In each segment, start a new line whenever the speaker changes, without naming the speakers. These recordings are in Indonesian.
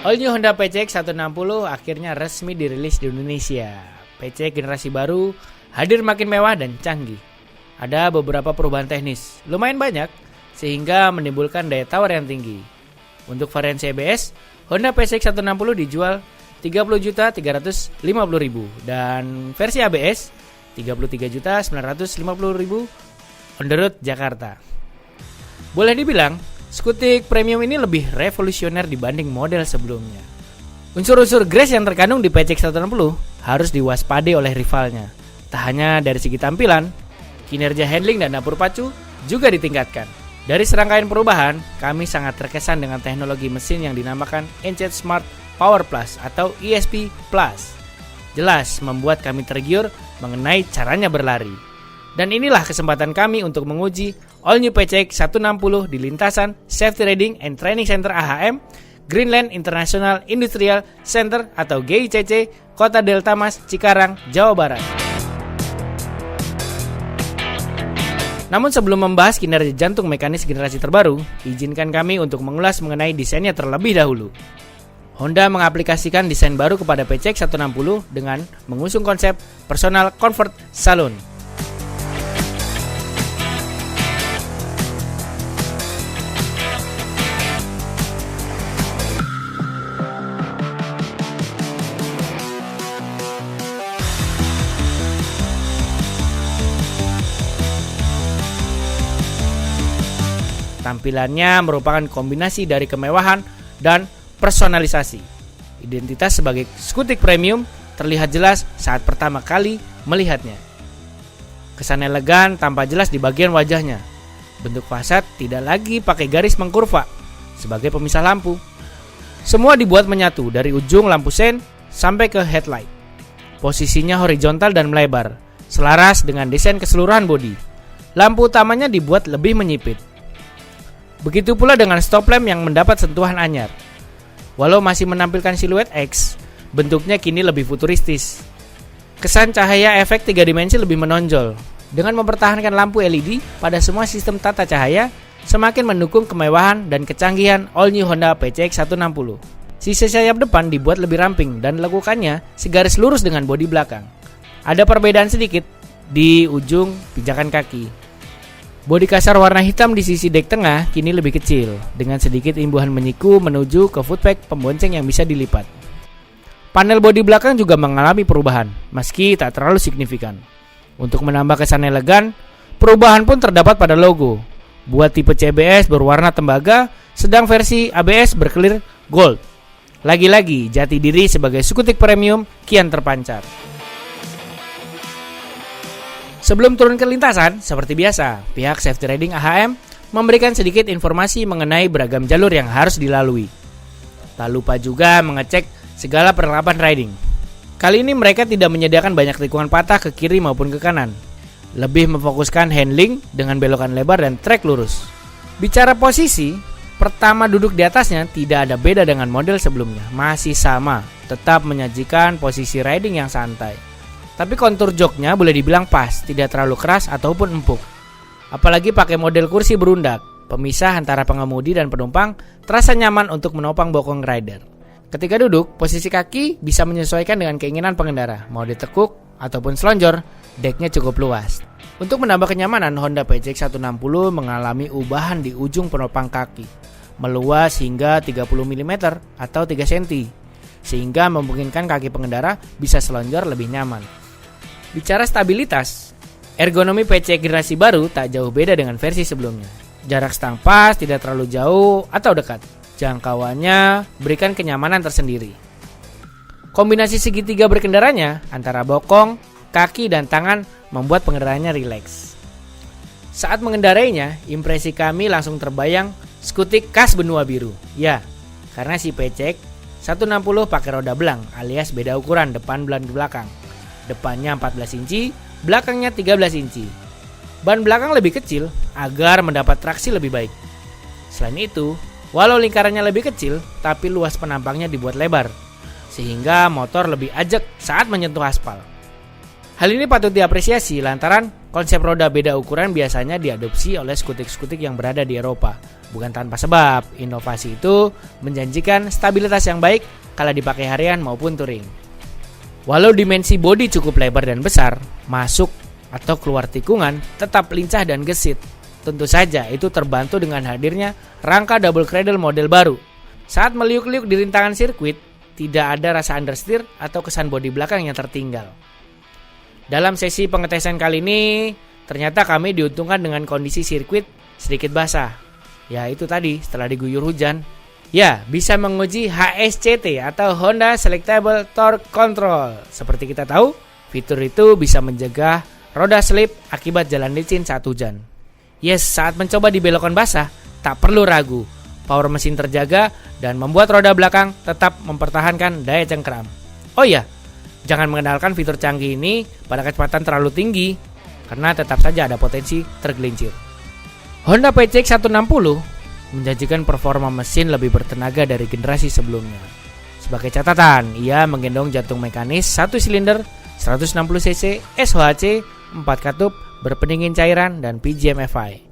All new Honda PCX 160 akhirnya resmi dirilis di Indonesia. PCX generasi baru hadir makin mewah dan canggih. Ada beberapa perubahan teknis, lumayan banyak, sehingga menimbulkan daya tawar yang tinggi. Untuk varian CBS, Honda PCX 160 dijual 30.350.000 dan versi ABS 33.950.000 on the road Jakarta. Boleh dibilang, skutik premium ini lebih revolusioner dibanding model sebelumnya. Unsur-unsur grace yang terkandung di PCX 160 harus diwaspadai oleh rivalnya. Tak hanya dari segi tampilan, kinerja handling dan dapur pacu juga ditingkatkan. Dari serangkaian perubahan, kami sangat terkesan dengan teknologi mesin yang dinamakan Enchanted Smart Power Plus atau ESP Plus. Jelas membuat kami tergiur mengenai caranya berlari. Dan inilah kesempatan kami untuk menguji all new PCX 160 di lintasan Safety Riding and Training Center AHM, Greenland International Industrial Center atau GICC, Kota Delta Mas, Cikarang, Jawa Barat. Namun sebelum membahas kinerja jantung mekanis generasi terbaru, izinkan kami untuk mengulas mengenai desainnya terlebih dahulu. Honda mengaplikasikan desain baru kepada PCX 160 dengan mengusung konsep Personal Comfort Saloon. Tampilannya merupakan kombinasi dari kemewahan dan personalisasi. Identitas sebagai skutik premium terlihat jelas saat pertama kali melihatnya. Kesan elegan tampak jelas di bagian wajahnya. Bentuk fasad tidak lagi pakai garis mengkurva sebagai pemisah lampu. Semua dibuat menyatu dari ujung lampu sen sampai ke headlight. Posisinya horizontal dan melebar, selaras dengan desain keseluruhan bodi. Lampu utamanya dibuat lebih menyipit. Begitu pula dengan stop lamp yang mendapat sentuhan anyar. Walau masih menampilkan siluet X, bentuknya kini lebih futuristis. Kesan cahaya efek 3 dimensi lebih menonjol. Dengan mempertahankan lampu LED pada semua sistem tata cahaya, semakin mendukung kemewahan dan kecanggihan all new Honda PCX 160. Sisi sayap depan dibuat lebih ramping dan lekukannya segaris lurus dengan bodi belakang. Ada perbedaan sedikit di ujung pijakan kaki. Bodi kasar warna hitam di sisi dek tengah kini lebih kecil, dengan sedikit imbuhan menyiku menuju ke footpack pembonceng yang bisa dilipat. Panel bodi belakang juga mengalami perubahan, meski tak terlalu signifikan. Untuk menambah kesan elegan, perubahan pun terdapat pada logo. Buat tipe CBS berwarna tembaga, sedang versi ABS berkelir gold. Lagi-lagi, jati diri sebagai skutik premium kian terpancar. Sebelum turun ke lintasan, seperti biasa, pihak Safety Riding AHM memberikan sedikit informasi mengenai beragam jalur yang harus dilalui. Tak lupa juga mengecek segala perlengkapan riding. Kali ini mereka tidak menyediakan banyak tikungan patah ke kiri maupun ke kanan. Lebih memfokuskan handling dengan belokan lebar dan trek lurus. Bicara posisi, pertama duduk di atasnya tidak ada beda dengan model sebelumnya. Masih sama, tetap menyajikan posisi riding yang santai. Tapi kontur joknya boleh dibilang pas, tidak terlalu keras ataupun empuk. Apalagi pakai model kursi berundak, pemisah antara pengemudi dan penumpang terasa nyaman untuk menopang bokong rider. Ketika duduk, posisi kaki bisa menyesuaikan dengan keinginan pengendara, mau ditekuk ataupun selonjor, deknya cukup luas. Untuk menambah kenyamanan, Honda PCX 160 mengalami ubahan di ujung penopang kaki, meluas hingga 30 mm atau 3 cm, sehingga memungkinkan kaki pengendara bisa selonjor lebih nyaman. Bicara stabilitas, ergonomi PCX generasi baru tak jauh beda dengan versi sebelumnya. Jarak stang pas tidak terlalu jauh atau dekat. Jangkauannya berikan kenyamanan tersendiri. Kombinasi segitiga berkendaranya antara bokong, kaki, dan tangan membuat pengendaranya rileks. Saat mengendarainya, impresi kami langsung terbayang skutik khas benua biru. Ya, karena si PCX 160 pakai roda belang alias beda ukuran depan dan belakang. Depannya 14 inci, belakangnya 13 inci. Ban belakang lebih kecil agar mendapat traksi lebih baik. Selain itu, walau lingkarannya lebih kecil, tapi luas penampangnya dibuat lebar, sehingga motor lebih ajak saat menyentuh aspal. Hal ini patut diapresiasi lantaran Konsep roda beda ukuran biasanya diadopsi oleh skutik-skutik yang berada di Eropa. Bukan tanpa sebab, inovasi itu menjanjikan stabilitas yang baik kala dipakai harian maupun touring. Walau dimensi bodi cukup lebar dan besar, masuk atau keluar tikungan tetap lincah dan gesit. Tentu saja itu terbantu dengan hadirnya rangka double cradle model baru. Saat meliuk-liuk di rintangan sirkuit, tidak ada rasa understeer atau kesan bodi belakang yang tertinggal. Dalam sesi pengetesan kali ini, ternyata kami diuntungkan dengan kondisi sirkuit sedikit basah. Ya itu tadi, setelah diguyur hujan. Ya, bisa menguji HSCT atau Honda Selectable Torque Control. Seperti kita tahu, fitur itu bisa mencegah roda slip akibat jalan licin saat hujan. Yes, saat mencoba di belokan basah, tak perlu ragu. Power mesin terjaga dan membuat roda belakang tetap mempertahankan daya cengkram. Oh iya, jangan mengandalkan fitur canggih ini pada kecepatan terlalu tinggi, karena tetap saja ada potensi tergelincir. Honda PCX 160 menjanjikan performa mesin lebih bertenaga dari generasi sebelumnya. Sebagai catatan, ia menggendong jantung mekanis 1 silinder 160cc SHC 4 katup berpendingin cairan dan PGM FI.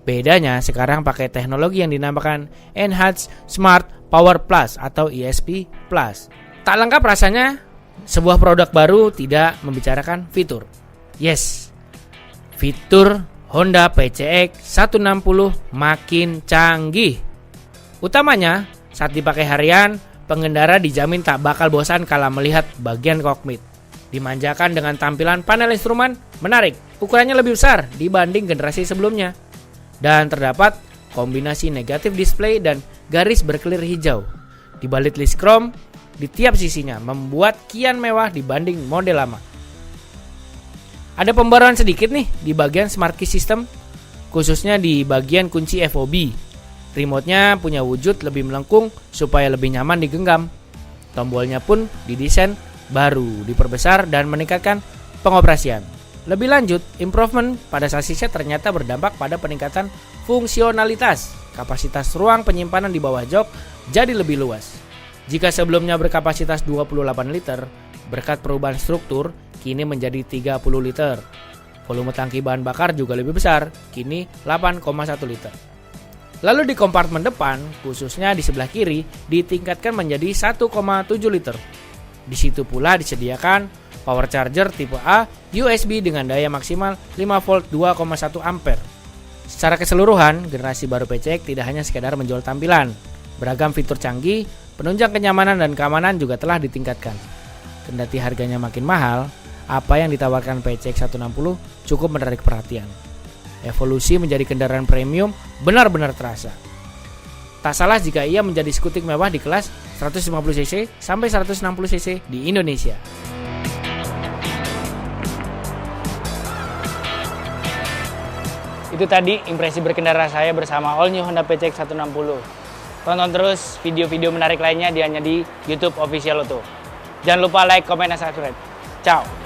Bedanya sekarang pakai teknologi yang dinamakan Enhanced Smart Power Plus atau ESP Plus. Tak lengkap rasanya sebuah produk baru tidak membicarakan fitur. Yes, fitur Honda PCX 160 makin canggih. Utamanya, saat dipakai harian, pengendara dijamin tak bakal bosan kala melihat bagian kokpit. Dimanjakan dengan tampilan panel instrumen menarik, ukurannya lebih besar dibanding generasi sebelumnya. Dan terdapat kombinasi negatif display dan garis berkelir hijau. Dibalut list chrome di tiap sisinya, membuat kian mewah dibanding model lama. Ada pembaruan sedikit nih di bagian smart key system, khususnya di bagian kunci FOB. Remote-nya punya wujud lebih melengkung supaya lebih nyaman digenggam. Tombolnya pun didesain baru, diperbesar dan meningkatkan pengoperasian. Lebih lanjut, improvement pada sasisnya ternyata berdampak pada peningkatan fungsionalitas. Kapasitas ruang penyimpanan di bawah jok jadi lebih luas. Jika sebelumnya berkapasitas 28 liter, berkat perubahan struktur, kini menjadi 30 liter. Volume tangki bahan bakar juga lebih besar, kini 8,1 liter. Lalu di kompartemen depan, khususnya di sebelah kiri, ditingkatkan menjadi 1,7 liter. Di situ pula disediakan power charger tipe A USB dengan daya maksimal 5 volt 2,1 ampere. Secara keseluruhan, generasi baru PCX tidak hanya sekedar menjual tampilan. Beragam fitur canggih, penunjang kenyamanan dan keamanan juga telah ditingkatkan. Kendati harganya makin mahal, apa yang ditawarkan PCX 160 cukup menarik perhatian. Evolusi menjadi kendaraan premium benar-benar terasa. Tak salah jika ia menjadi skutik mewah di kelas 150cc sampai 160cc di Indonesia. Itu tadi impresi berkendara saya bersama all new Honda PCX 160. Tonton terus video-video menarik lainnya hanya di YouTube Official Auto. Jangan lupa like, comment, dan subscribe. Ciao.